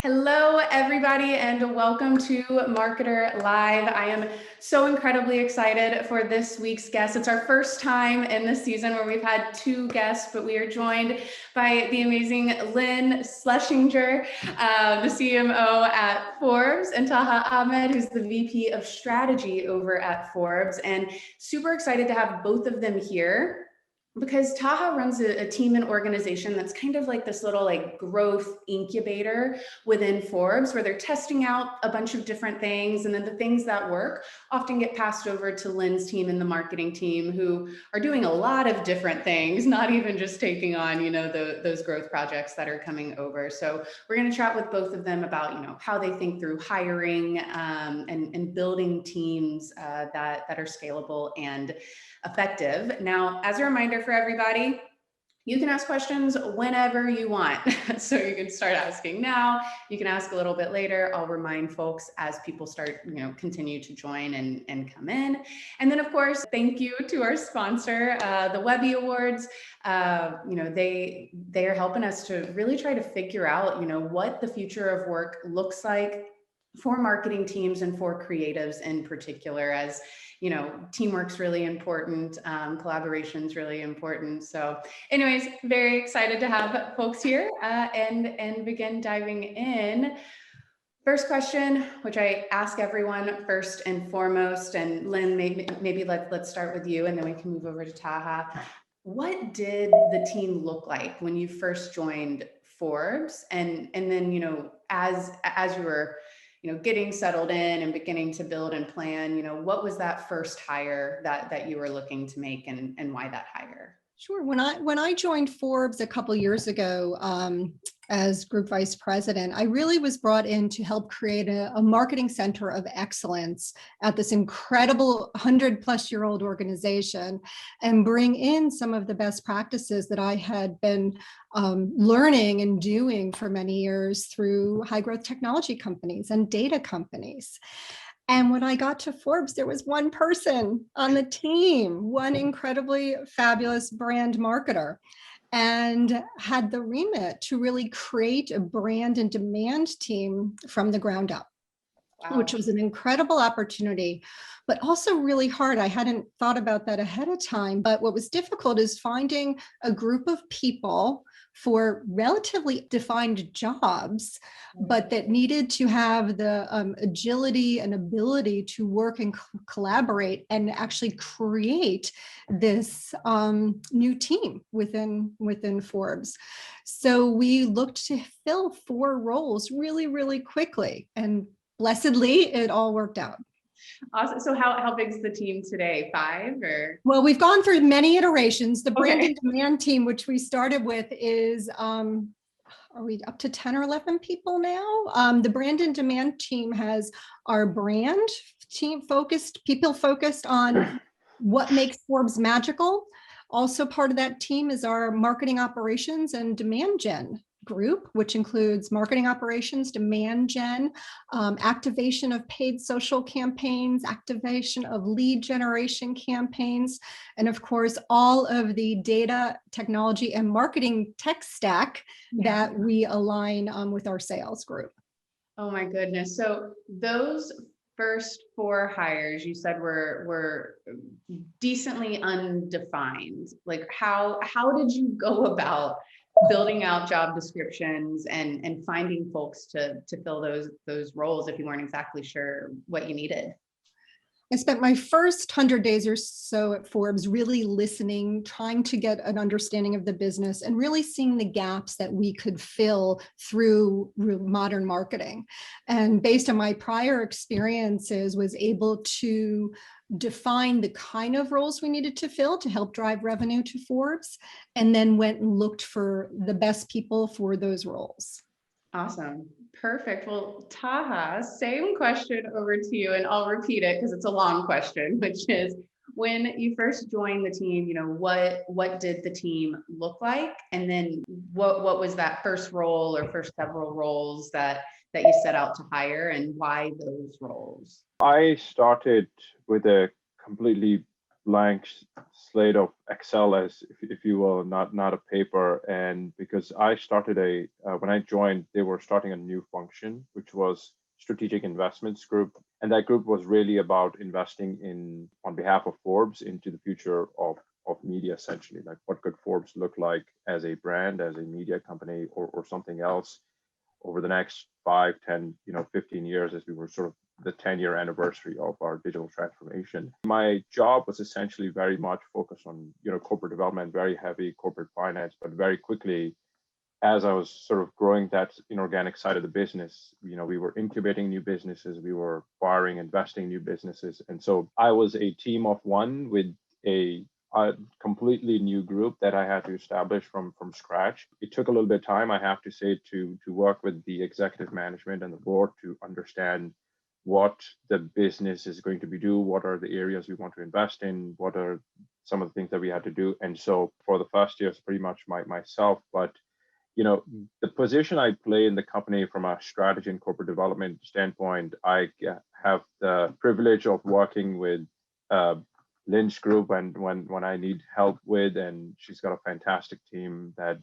Hello, everybody, and welcome to Marketer Live. I am so incredibly excited for this week's guest. It's our first time in this season where we've had two guests, but we are joined by the amazing Lynn Schlesinger, the CMO at Forbes, and Taha Ahmed, who's the VP of Strategy over at Forbes. And super excited to have both of them here, because Taha runs a team and organization that's kind of like this little growth incubator within Forbes, where they're testing out a bunch of different things. And then the things that work often get passed over to Lynn's team and the marketing team, who are doing a lot of different things, not even just taking on, those growth projects that are coming over. So we're going to chat with both of them about, how they think through hiring and building teams that are scalable and effective. Now, as a reminder for everybody, you can ask questions whenever you want. So you can start asking now, you can ask a little bit later. I'll remind folks as people start, continue to join and come in. And then of course, thank you to our sponsor, the Webby Awards. They are helping us to really try to figure out, what the future of work looks like for marketing teams and for creatives in particular, as teamwork's really important, collaboration's really important. So anyways, very excited to have folks here and begin diving in. First question, which I ask everyone first and foremost, and Lynn, maybe let's start with you, and then we can move over to Taha. What did the team look like when you first joined Forbes? And then, as you were getting settled in and beginning to build and plan, what was that first hire that you were looking to make, and why that hire? Sure. When I joined Forbes a couple years ago as group vice president, I really was brought in to help create a marketing center of excellence at this incredible 100-plus-year-old organization, and bring in some of the best practices that I had been learning and doing for many years through high growth technology companies and data companies. And when I got to Forbes, there was one person on the team, one incredibly fabulous brand marketer, and had the remit to really create a brand and demand team from the ground up. Wow. Which was an incredible opportunity, but also really hard. I hadn't thought about that ahead of time. But what was difficult is finding a group of people for relatively defined jobs, but that needed to have the agility and ability to work and collaborate and actually create this new team within Forbes. So we looked to fill 4 roles really, really quickly, and blessedly, it all worked out. Awesome. So how big is the team today? 5 or? Well, we've gone through many iterations. The brand and demand team, which we started with, is, are we up to 10 or 11 people now? The brand and demand team has our brand team people focused on what makes Forbes magical. Also part of that team is our marketing operations and demand gen group, which includes marketing operations, demand gen, activation of paid social campaigns, activation of lead generation campaigns, and of course, all of the data, technology, and marketing tech stack that we align with our sales group. Oh my goodness. So those first 4 hires you said were decently undefined. Like how did you go about building out job descriptions and finding folks to fill those roles if you weren't exactly sure what you needed? I spent my first 100 days or so at Forbes really listening, trying to get an understanding of the business, and really seeing the gaps that we could fill through modern marketing. And based on my prior experiences, was able to define the kind of roles we needed to fill to help drive revenue to Forbes, and then went and looked for the best people for those roles. Awesome. Perfect. Well, Taha, same question over to you, and I'll repeat it because it's a long question, which is, when you first joined the team, what did the team look like? And then what was that first role or first several roles that you set out to hire, and why those roles? I started with a completely blank slate of Excel, as if you will, not a paper. And because I started when I joined, they were starting a new function, which was strategic investments group. And that group was really about investing on behalf of Forbes into the future of media, essentially. Like, what could Forbes look like as a brand, as a media company, or something else over the next 5, 10, 15 years, as we were sort of the 10-year anniversary of our digital transformation. My job was essentially very much focused on, corporate development, very heavy corporate finance, but very quickly, as I was sort of growing that inorganic side of the business, we were incubating new businesses, we were acquiring, investing new businesses. And so I was a team of one with a completely new group that I had to establish from scratch. It took a little bit of time, I have to say, to work with the executive management and the board to understand what the business is going to be do, what are the areas we want to invest in, what are some of the things that we had to do. And so for the first year, it's pretty much myself. But the position I play in the company from a strategy and corporate development standpoint, I have the privilege of working with Lynn's group and when I need help with, and she's got a fantastic team that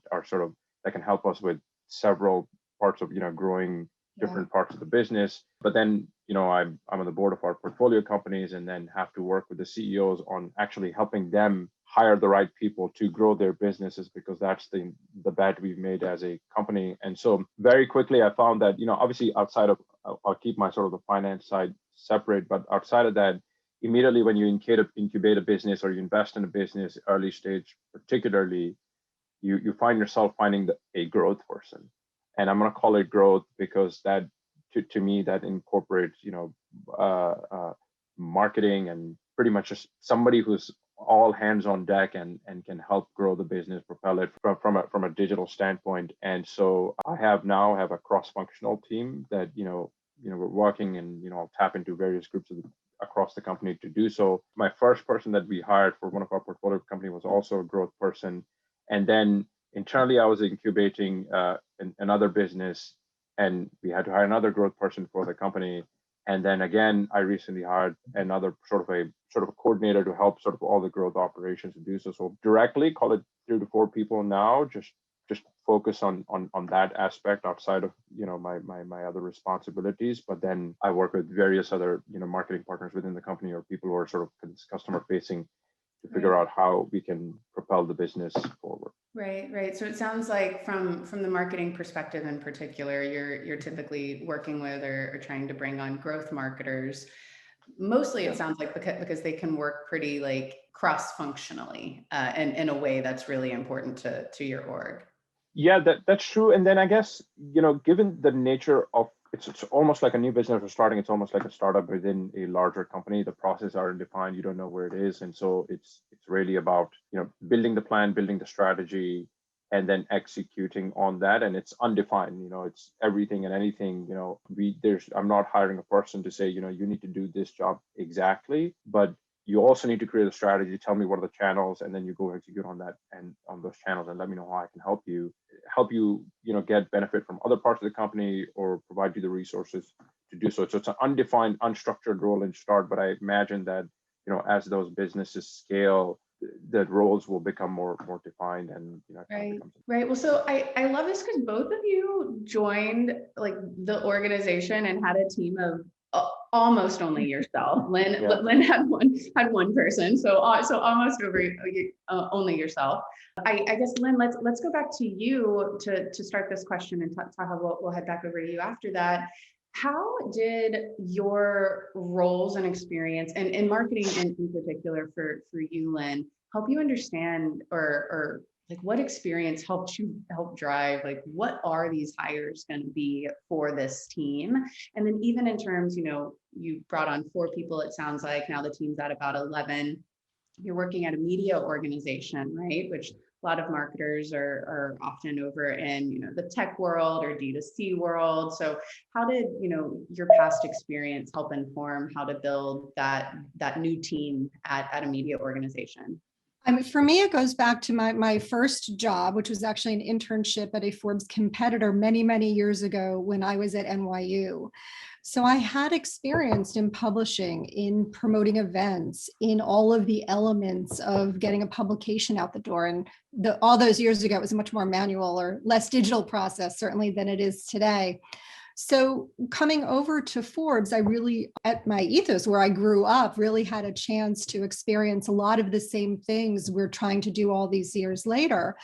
can help us with several parts of growing different parts of the business. But then I'm on the board of our portfolio companies, and then have to work with the CEOs on actually helping them hire the right people to grow their businesses, because that's the bet we've made as a company. And so very quickly I found that obviously outside of, I'll keep my sort of the finance side separate, but outside of that, immediately when you incubate a business or you invest in a business early stage, particularly, you find yourself finding a growth person. And I'm going to call it growth because that, to me, that incorporates, marketing and pretty much just somebody who's all hands on deck and can help grow the business, propel it from a digital standpoint. And so I have a cross-functional team that, we're working, and, I'll tap into various groups across the company to do so. My first person that we hired for one of our portfolio company was also a growth person. And then internally, I was incubating another business, and we had to hire another growth person for the company. And then again, I recently hired another sort of a coordinator to help sort of all the growth operations to do so. So directly, call it 3 to 4 people now, just focus on that aspect outside of my other responsibilities. But then I work with various other marketing partners within the company, or people who are sort of customer facing, to figure out how we can propel the business forward. Right. So it sounds like from the marketing perspective in particular, you're typically working with or trying to bring on growth marketers. Mostly it sounds like because they can work pretty like cross-functionally and in a way that's really important to your org. Yeah, that's true. And then I guess, given the nature of it's almost like a new business we're starting. It's almost like a startup within a larger company. The processes aren't defined. You don't know where it is. And so it's really about, building the plan, building the strategy, and then executing on that. And it's undefined, it's everything and anything, I'm not hiring a person to say, you need to do this job exactly, but you also need to create a strategy, tell me what are the channels, and then you go execute on that and on those channels, and let me know how I can help you, get benefit from other parts of the company, or provide you the resources to do so. So it's an undefined, unstructured role in start, but I imagine that, as those businesses scale, the roles will become more defined, and right. Well, so I love this because both of you joined like the organization and had a team of almost only yourself. Lynn had one person, so almost only yourself. I guess, Lynn, let's go back to you to start this question, and Taha, we'll head back over to you after that. How did your roles and experience and marketing in particular for you, Lynn, help you understand or like what experience helped drive, like what are these hires going to be for this team? And then even in terms, you brought on 4 people, it sounds like now the team's at about 11. You're working at a media organization, right? Which a lot of marketers are often over in, the tech world or D2C world. So how did, your past experience help inform how to build that new team at a media organization? I mean, for me, it goes back to my first job, which was actually an internship at a Forbes competitor many, many years ago when I was at NYU. So I had experience in publishing, in promoting events, in all of the elements of getting a publication out the door. And all those years ago, it was a much more manual or less digital process, certainly, than it is today. So coming over to Forbes, I really, at my ethos where I grew up, really had a chance to experience a lot of the same things we're trying to do all these years later.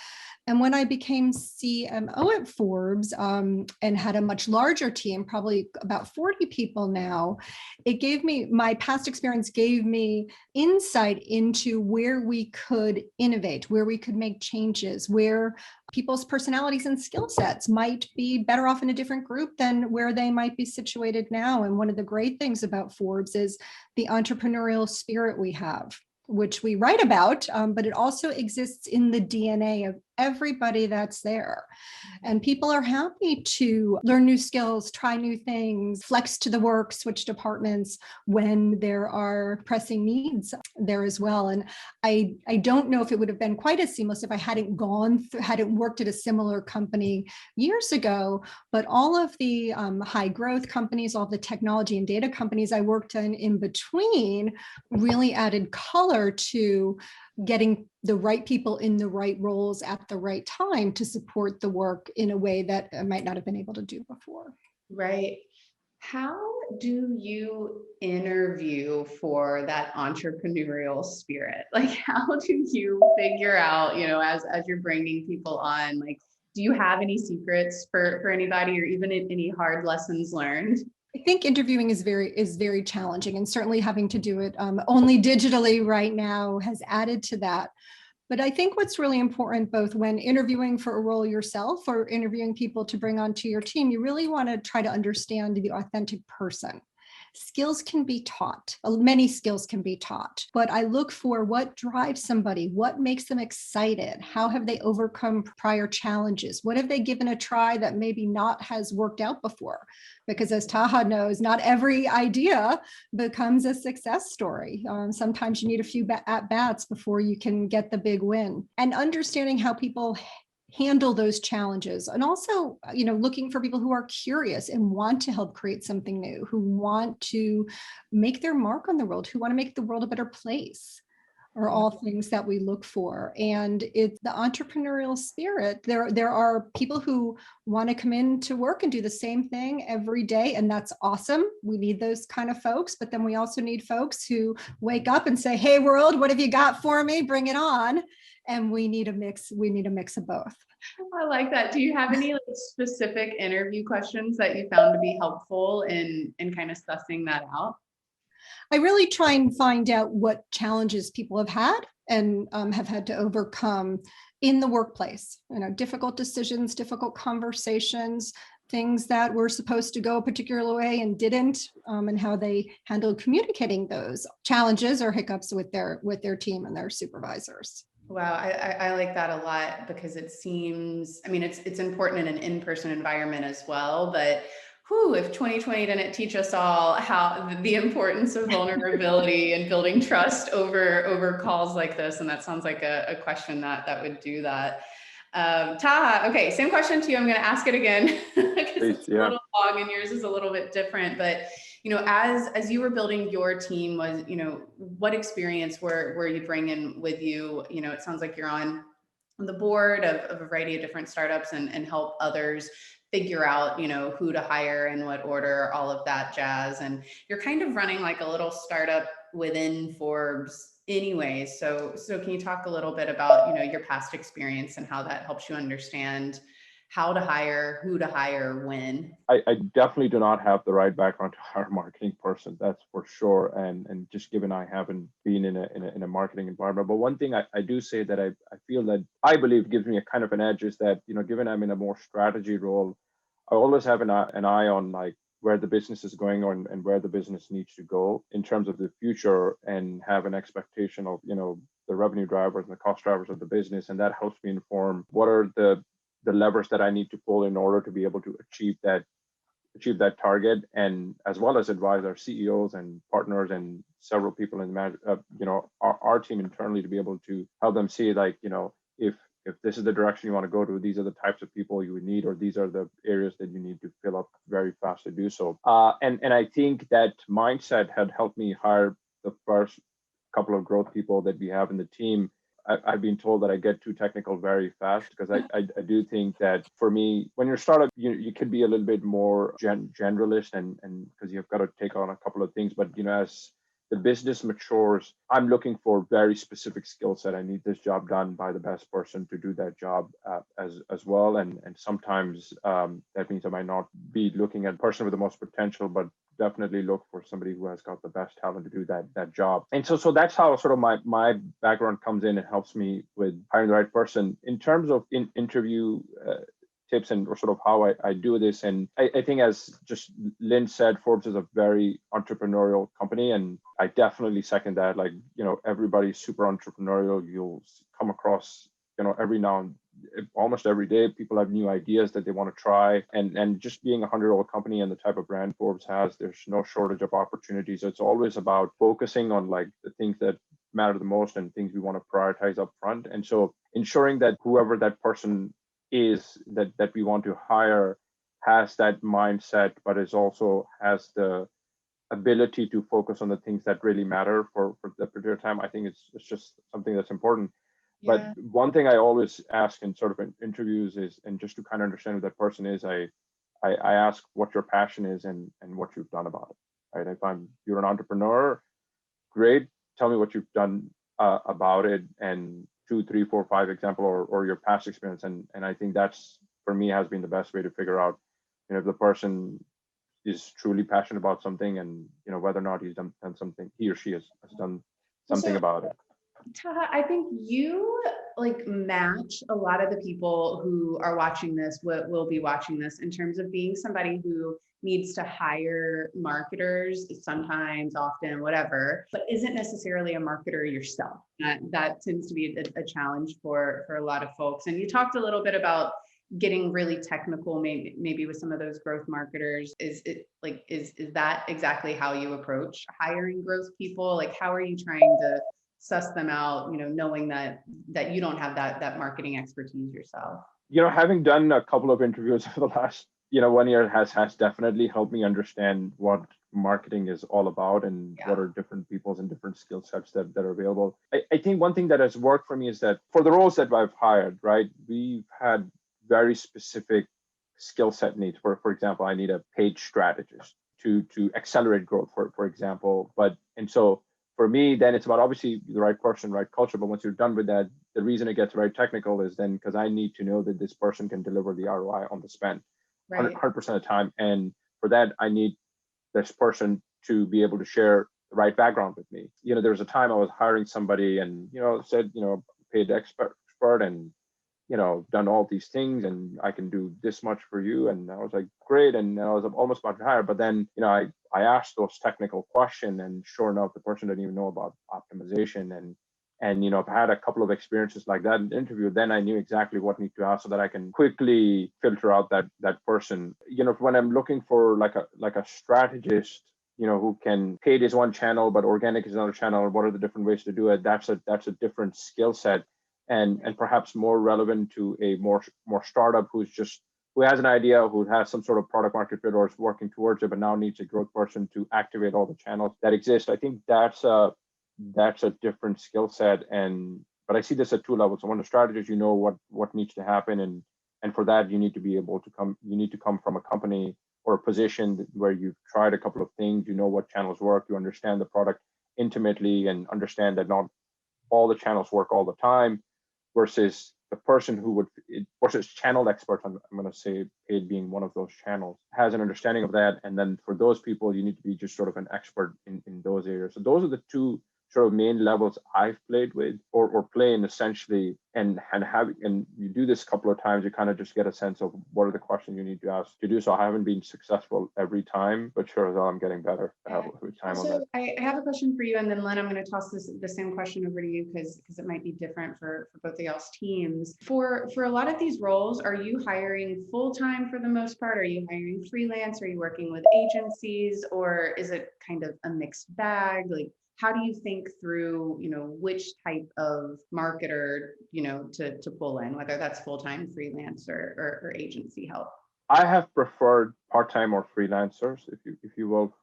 And when I became CMO at Forbes and had a much larger team, probably about 40 people now, it gave me, my past experience gave me insight into where we could innovate, where we could make changes, where people's personalities and skill sets might be better off in a different group than where they might be situated now. And one of the great things about Forbes is the entrepreneurial spirit we have, which we write about, but it also exists in the DNA of everybody that's there. And people are happy to learn new skills, try new things, flex to the work, switch departments when there are pressing needs there as well. And I don't know if it would have been quite as seamless if I hadn't hadn't worked at a similar company years ago, but all of the high growth companies, all the technology and data companies I worked in between really added color to getting the right people in the right roles at the right time to support the work in a way that I might not have been able to do before. Right. How do you interview for that entrepreneurial spirit? Like, how do you figure out, as you're bringing people on, like, do you have any secrets for anybody, or even any hard lessons learned? I think interviewing is very challenging, and certainly having to do it only digitally right now has added to that. But I think what's really important, both when interviewing for a role yourself or interviewing people to bring onto your team, you really want to try to understand the authentic person. Skills can be taught. Many skills can be taught, but I look for what drives somebody, what makes them excited, how have they overcome prior challenges, what have they given a try that maybe not has worked out before? Because as Taha knows, not every idea becomes a success story. Sometimes you need a few at-bats before you can get the big win. And understanding how people handle those challenges, and also looking for people who are curious and want to help create something new, who want to make their mark on the world, who want to make the world a better place, are all things that we look for. And it's the entrepreneurial spirit. There are people who want to come in to work and do the same thing every day, and that's awesome. We need those kind of folks, but then we also need folks who wake up and say, hey world, what have you got for me? Bring it on. And we need a mix of both. I like that. Do you have any specific interview questions that you found to be helpful in kind of sussing that out? I really try and find out what challenges people have had and have had to overcome in the workplace. Difficult decisions, difficult conversations, things that were supposed to go a particular way and didn't, and how they handled communicating those challenges or hiccups with their team and their supervisors. Wow, I like that a lot, because it seems, it's important in an in-person environment as well, but if 2020 didn't teach us all how the importance of vulnerability and building trust over calls like this, and that sounds like a question that would do that. Taha, okay, same question to you. I'm going to ask it again because it's a little long and yours is a little bit different, but as you were building your team, was, what experience were you bringing with you? It sounds like you're on the board of a variety of different startups and help others figure out, who to hire in what order, all of that jazz. And you're kind of running like a little startup within Forbes anyway. So can you talk a little bit about, your past experience and how that helps you understand how to hire, who to hire, when? I definitely do not have the right background to hire a marketing person, that's for sure. And just given I haven't been in a marketing environment. But one thing I do say that I feel that I believe gives me a kind of an edge is that, given I'm in a more strategy role, I always have an eye on like where the business is going on and where the business needs to go in terms of the future, and have an expectation of, the revenue drivers and the cost drivers of the business. And that helps me inform what are the levers that I need to pull in order to be able to achieve that achieve that target, and as well as advise our CEOs and partners and several people in our team internally to be able to help them see, like, if this is the direction you want to go to, these are the types of people you would need, or these are the areas that you need to fill up very fast to do so. And I think that mindset had helped me hire the first couple of growth people that we have in the team. I've been told that I get too technical very fast, because I do think that for me, when you're a startup, you could be a little bit more generalist, and because you've got to take on a couple of things. But as the business matures, I'm looking for very specific skill set. I need this job done by the best person to do that job as well. And sometimes that means I might not be looking at the person with the most potential, but definitely look for somebody who has got the best talent to do that job. And so that's how sort of my background comes in and helps me with hiring the right person. In terms of interview tips and or sort of how I do this, and I think, as just Lynn said, Forbes is a very entrepreneurial company, and I definitely second that. Like, everybody's super entrepreneurial. You'll come across, almost every day, people have new ideas that they want to try, and just being a 100-year-old company and the type of brand Forbes has, there's no shortage of opportunities. It's always about focusing on like the things that matter the most and things we want to prioritize up front. And so ensuring that whoever that person is that we want to hire has that mindset, but has the ability to focus on the things that really matter for the particular time. I think it's just something that's important. Yeah. But one thing I always ask in sort of interviews is, and just to kind of understand who that person is, I ask what your passion is and what you've done about it. Right? If you're an entrepreneur, great. Tell me what you've done about it, and 2, 3, 4, 5 example, or your past experience. And I think that's, for me, has been the best way to figure out, if the person is truly passionate about something, and whether or not he's done something, he or she has done something about it. Taha, I think you match a lot of the people who are watching this, will be watching this, in terms of being somebody who needs to hire marketers sometimes, often, whatever, but isn't necessarily a marketer yourself. That tends to be a challenge for a lot of folks. And you talked a little bit about getting really technical, maybe with some of those growth marketers. Is that exactly how you approach hiring growth people? Like, how are you trying to suss them out, knowing that you don't have that marketing expertise yourself? Having done a couple of interviews for the last 1 year has definitely helped me understand what marketing is all about, and what are different people's and different skill sets that are available. I think one thing that has worked for me is that for the roles that I've hired, right, we've had very specific skill set needs. For example, I need a page strategist to accelerate growth, for example. And so for me, then it's about obviously the right person, right culture. But once you're done with that, the reason it gets very technical is then because I need to know that this person can deliver the ROI on the spend 100% of the time. And for that, I need this person to be able to share the right background with me. There was a time I was hiring somebody and, said, paid expert and, done all these things, and I can do this much for you. And I was like, great. And I was almost about to hire, but then, I asked those technical questions, and sure enough, the person didn't even know about optimization. And if I had a couple of experiences like that in the interview, then I knew exactly what need to ask so that I can quickly filter out that person. When I'm looking for like a strategist, who can paid is one channel, but organic is another channel, what are the different ways to do it? That's a different skill set, and perhaps more relevant to a more startup who has an idea, who has some sort of product market fit, or is working towards it, but now needs a growth person to activate all the channels that exist. I think that's a different skill set. But I see this at 2 levels. So one, the strategist, what needs to happen, and for that you need to come from a company or a position where you've tried a couple of things, what channels work, you understand the product intimately, and understand that not all the channels work all the time, versus the person versus channel experts, I'm going to say paid being one of those channels, has an understanding of that. And then for those people, you need to be just sort of an expert in those areas. So those are the two sort of main levels I've played with or play in essentially, and you do this a couple of times, you kind of just get a sense of what are the questions you need to ask to do. So I haven't been successful every time, but sure as hell I'm getting better with time on that. I have a question for you, and then Lynn, I'm going to toss the same question over to you because it might be different for both of y'all's teams. For a lot of these roles, are you hiring full-time for the most part? Are you hiring freelance? Are you working with agencies, or is it kind of a mixed bag? Like, how do you think through, which type of marketer, to pull in, whether that's full-time, freelance, or agency help? I have preferred part-time or freelancers, if you will.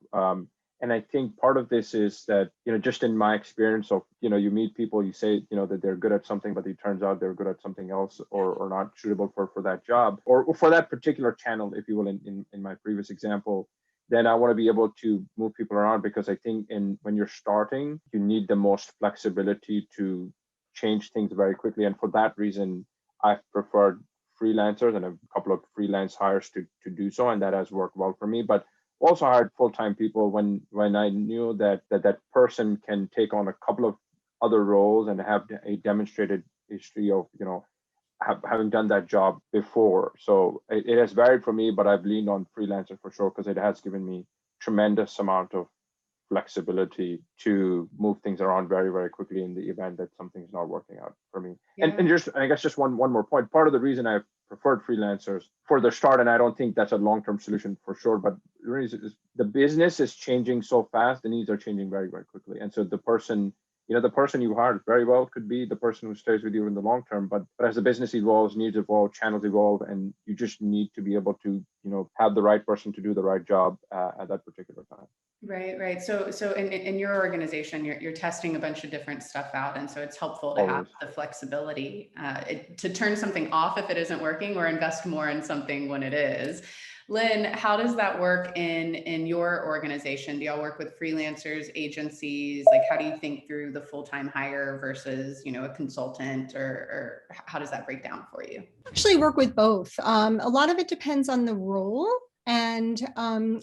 And I think part of this is that, just in my experience of, you meet people, you say, that they're good at something, but it turns out they're good at something else or not suitable for that job or for that particular channel, if you will, in my previous example. Then I want to be able to move people around, because I think when you're starting, you need the most flexibility to change things very quickly. And for that reason, I've preferred freelancers and a couple of freelance hires to do so. And that has worked well for me. But also hired full-time people when I knew that person can take on a couple of other roles and have a demonstrated history of, having done that job before. So it has varied for me, but I've leaned on freelancer for sure, because it has given me tremendous amount of flexibility to move things around very, very quickly in the event that something's not working out for me. Yeah. And just, I guess, just one more point. Part of the reason I've preferred freelancers for the start, and I don't think that's a long-term solution for sure, but the reason is the business is changing so fast, the needs are changing very, very quickly. And so the person you hired very well could be the person who stays with you in the long term. But as the business evolves, needs evolve, channels evolve, and you just need to be able to, have the right person to do the right job at that particular time. Right. So in your organization, you're testing a bunch of different stuff out, and so it's helpful to have the flexibility to turn something off if it isn't working, or invest more in something when it is. Lynn, how does that work in your organization? Do y'all work with freelancers, agencies? Like, how do you think through the full-time hire versus, a consultant, or how does that break down for you? Actually work with both. A lot of it depends on the role and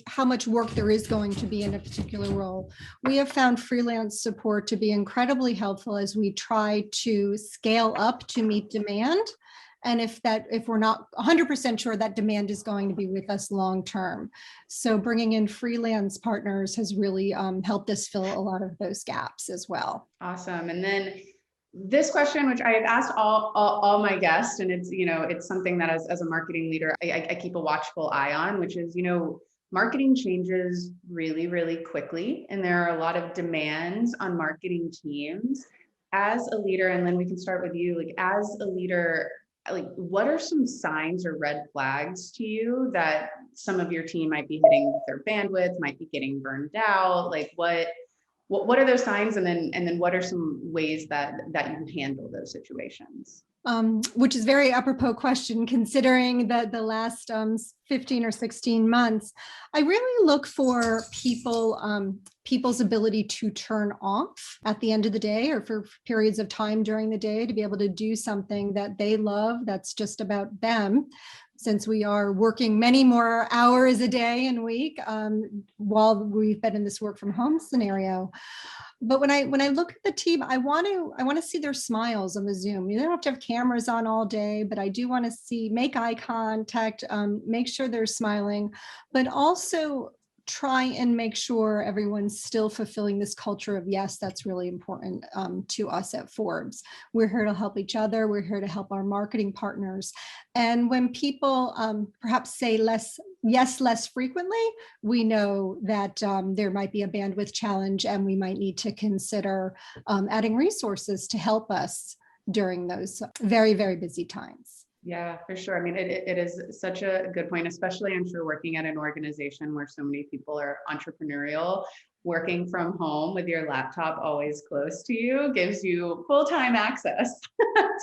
how much work there is going to be in a particular role. We have found freelance support to be incredibly helpful as we try to scale up to meet demand. And if we're not 100% sure that demand is going to be with us long term. So bringing in freelance partners has really helped us fill a lot of those gaps as well. Awesome. And then this question, which I have asked all my guests, and it's, it's something that as a marketing leader, I keep a watchful eye on, which is, marketing changes really, really quickly. And there are a lot of demands on marketing teams. As a leader, and then we can start with you, like as a leader, like what are some signs or red flags to you that some of your team might be hitting their bandwidth, might be getting burned out? Like what are those signs? And then what are some ways that you handle those situations? Which is a very apropos question, considering that the last 15 or 16 months, I really look for people's ability to turn off at the end of the day or for periods of time during the day to be able to do something that they love that's just about them. Since we are working many more hours a day and week while we've been in this work from home scenario. But when I look at the team, I want to see their smiles on the Zoom. You don't have to have cameras on all day, but I do want to make eye contact, make sure they're smiling, but also try and make sure everyone's still fulfilling this culture of, yes, that's really important to us at Forbes. We're here to help each other. We're here to help our marketing partners. And when people perhaps say less frequently, we know that there might be a bandwidth challenge and we might need to consider adding resources to help us during those very, very busy times. Yeah, for sure. I mean, it is such a good point, especially I'm sure working at an organization where so many people are entrepreneurial. Working from home with your laptop always close to you gives you full-time access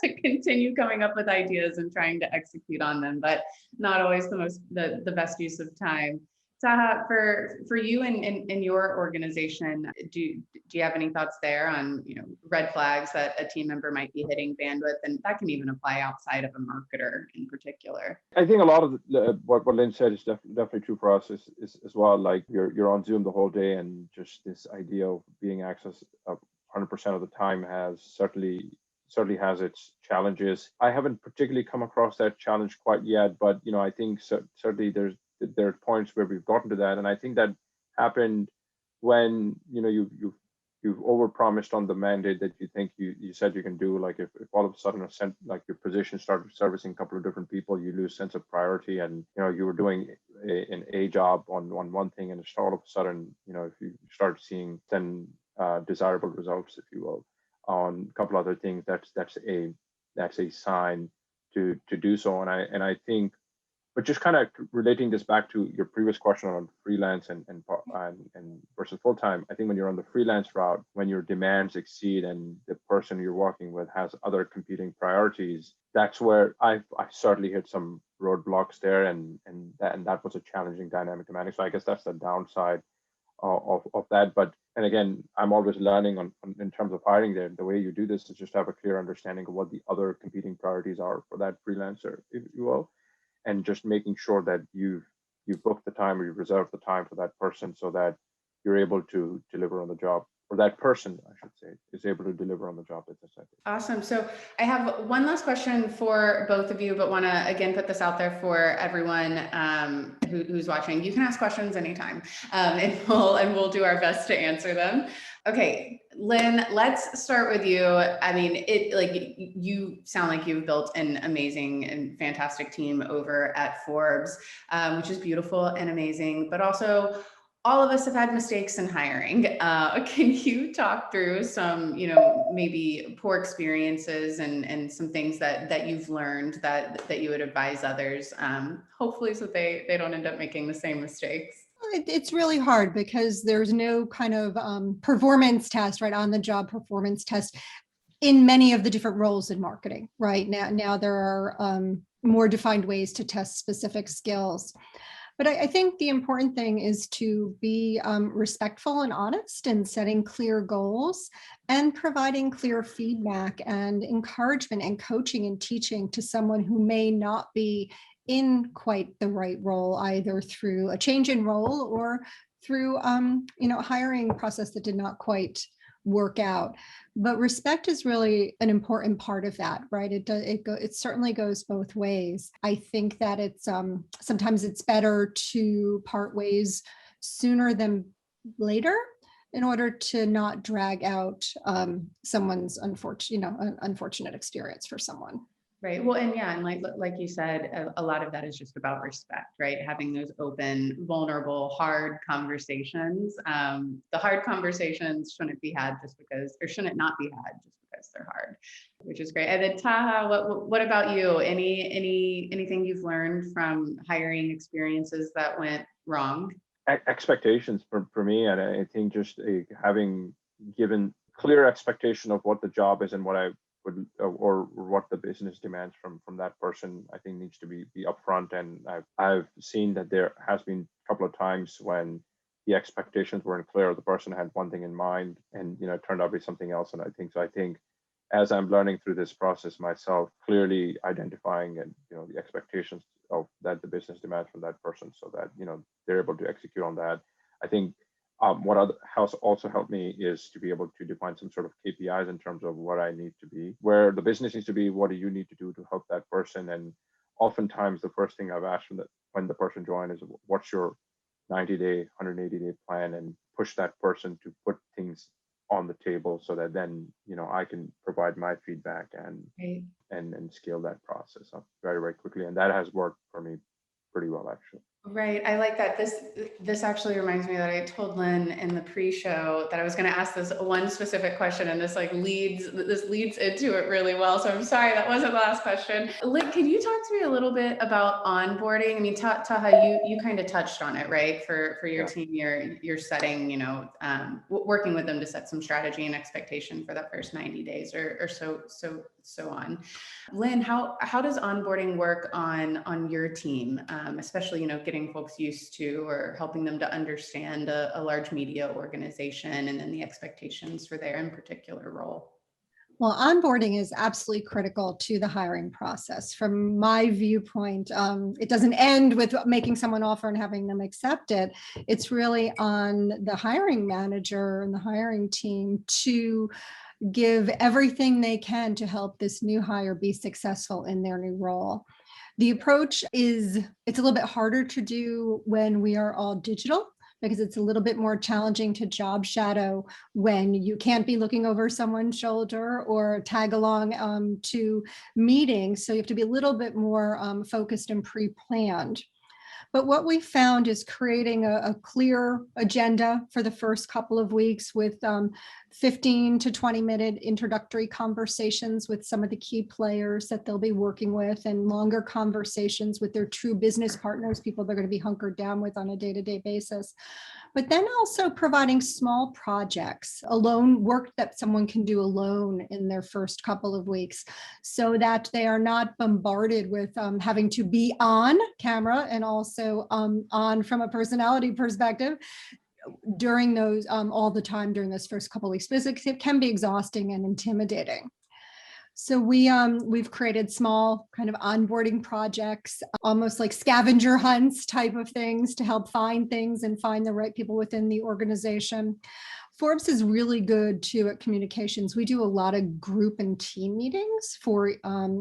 to continue coming up with ideas and trying to execute on them, but not always the best use of time. Taha, for you in your organization, do you have any thoughts there on red flags that a team member might be hitting bandwidth, and that can even apply outside of a marketer in particular? I think a lot of what Lynn said is definitely true for us is as well. Like you're on Zoom the whole day, and just this idea of being access 100% of the time has certainly has its challenges. I haven't particularly come across that challenge quite yet, but I think certainly there are points where we've gotten to that, and I think that happened when you've overpromised on the mandate that you think you said you can do. Like if all of a sudden like your position started servicing a couple of different people, you lose sense of priority, and you were doing an A job on one thing, and all of a sudden if you start seeing then desirable results, if you will, on a couple other things, that's a sign to do so. And I think, but just kind of relating this back to your previous question on freelance and versus full time, I think when you're on the freelance route, when your demands exceed and the person you're working with has other competing priorities, that's where I certainly hit some roadblocks there, and that was a challenging dynamic to manage. So I guess that's the downside of that. But and again, I'm always learning in terms of hiring there. The way you do this is just have a clear understanding of what the other competing priorities are for that freelancer, if you will, and just making sure that you've booked the time or you've reserved the time for that person so that you're able to deliver on the job, or that person, I should say, is able to deliver on the job that's assigned. Awesome. So I have one last question for both of you, but want to again put this out there for everyone who's watching. You can ask questions anytime, and we'll do our best to answer them. Okay, Lynn, let's start with you. I mean, you sound like you've built an amazing and fantastic team over at Forbes, which is beautiful and amazing, but also all of us have had mistakes in hiring. Can you talk through some, maybe poor experiences and some things that you've learned that you would advise others, hopefully so they don't end up making the same mistakes? It's really hard because there's no kind of performance test, right? On the job performance test in many of the different roles in marketing, right? Now there are more defined ways to test specific skills. But I think the important thing is to be respectful and honest in setting clear goals and providing clear feedback and encouragement and coaching and teaching to someone who may not be in quite the right role, either through a change in role or through a hiring process that did not quite work out. But respect is really an important part of that, right? It certainly goes both ways. I think that it's sometimes it's better to part ways sooner than later in order to not drag out someone's unfortunate experience for someone. Right. Well, and yeah, and like you said, a lot of that is just about respect, right? Having those open, vulnerable, hard conversations. The hard conversations shouldn't be had or shouldn't not be had just because they're hard, which is great. And then Taha, what about you? Anything you've learned from hiring experiences that went wrong? Expectations for me, and I think just having given clear expectation of what the job is and what I would or what the business demands from that person, I think needs to be upfront. And I've seen that there has been a couple of times when the expectations weren't clear. The person had one thing in mind, and it turned out to be something else. And I think as I'm learning through this process myself, clearly identifying and the expectations of that the business demands from that person, so that they're able to execute on that. I think what has also helped me is to be able to define some sort of KPIs in terms of what I need to be, where the business needs to be, what do you need to do to help that person. And oftentimes the first thing I've asked when the person joined is, what's your 90-day, 180-day plan, and push that person to put things on the table so that then I can provide my feedback and scale that process up very, very quickly. And that has worked for me pretty well, actually. Right. I like that. This actually reminds me that I told Lynn in the pre-show that I was going to ask this one specific question, and this leads into it really well. So I'm sorry, that wasn't the last question. Lynn, can you talk to me a little bit about onboarding? I mean, Taha, you kind of touched on it, right? For your team, you're setting, working with them to set some strategy and expectation for that first 90 days or so on. Lynn, how does onboarding work on your team, especially getting folks used to or helping them to understand a large media organization and then the expectations for their in particular role? Well, onboarding is absolutely critical to the hiring process. From my viewpoint, it doesn't end with making someone offer and having them accept it. It's really on the hiring manager and the hiring team to give everything they can to help this new hire be successful in their new role. The approach it's a little bit harder to do when we are all digital, because it's a little bit more challenging to job shadow when you can't be looking over someone's shoulder or tag along to meetings. So you have to be a little bit more focused and pre-planned. But what we found is creating a clear agenda for the first couple of weeks with 15 to 20-minute introductory conversations with some of the key players that they'll be working with, and longer conversations with their true business partners, people they're going to be hunkered down with on a day-to-day basis. But then also providing small projects, alone work that someone can do alone in their first couple of weeks, so that they are not bombarded with having to be on camera and also on from a personality perspective during those all the time during those first couple of weeks, because it can be exhausting and intimidating. So we've created small kind of onboarding projects, almost like scavenger hunts type of things, to help find things and find the right people within the organization. Forbes is really good too at communications. We do a lot of group and team meetings for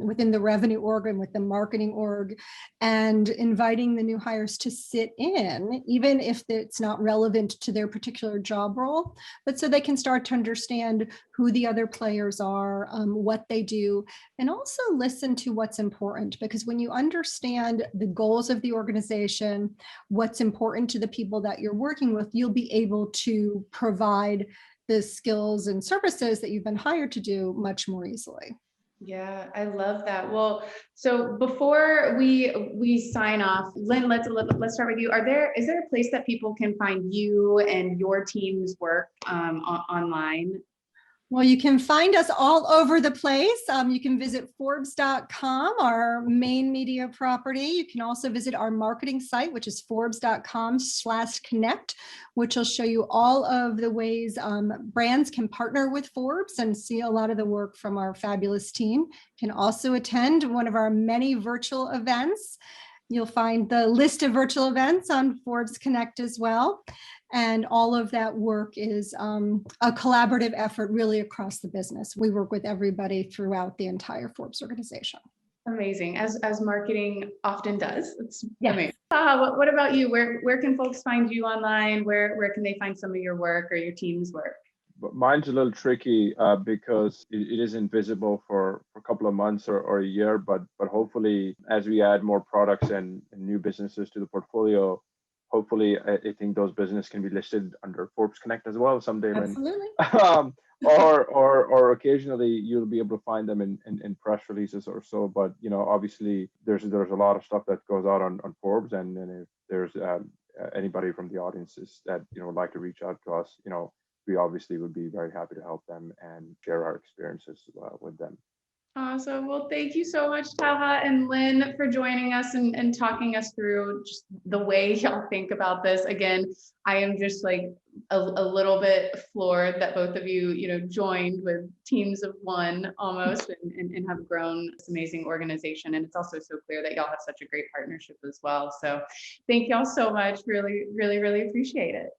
within the revenue org and with the marketing org, and inviting the new hires to sit in, even if it's not relevant to their particular job role, but so they can start to understand who the other players are, what they do, and also listen to what's important. Because when you understand the goals of the organization, what's important to the people that you're working with, you'll be able to provide the skills and services that you've been hired to do much more easily. Yeah, I love that. Well, so before we sign off, Lynn, let's start with you. Is there a place that people can find you and your team's work online? Well, you can find us all over the place. You can visit Forbes.com, our main media property. You can also visit our marketing site, which is Forbes.com/connect, which will show you all of the ways brands can partner with Forbes and see a lot of the work from our fabulous team. You can also attend one of our many virtual events. You'll find the list of virtual events on Forbes Connect as well. And all of that work is a collaborative effort really across the business. We work with everybody throughout the entire Forbes organization. Amazing, as marketing often does. It's yes. Amazing. What about you? Where can folks find you online? Where can they find some of your work or your team's work? Mine's a little tricky because it isn't visible for a couple of months or a year, but hopefully as we add more products and new businesses to the portfolio, hopefully I think those businesses can be listed under Forbes Connect as well someday. Absolutely. Or occasionally you'll be able to find them in press releases or so. But obviously there's a lot of stuff that goes out on Forbes, and if there's anybody from the audiences that would like to reach out to us, we obviously would be very happy to help them and share our experiences with them. Awesome. Well, thank you so much, Taha and Lynn, for joining us and talking us through just the way y'all think about this. Again, I am just like a little bit floored that both of you, joined with teams of one almost and have grown this amazing organization. And it's also so clear that y'all have such a great partnership as well. So thank y'all so much. Really, really, really appreciate it.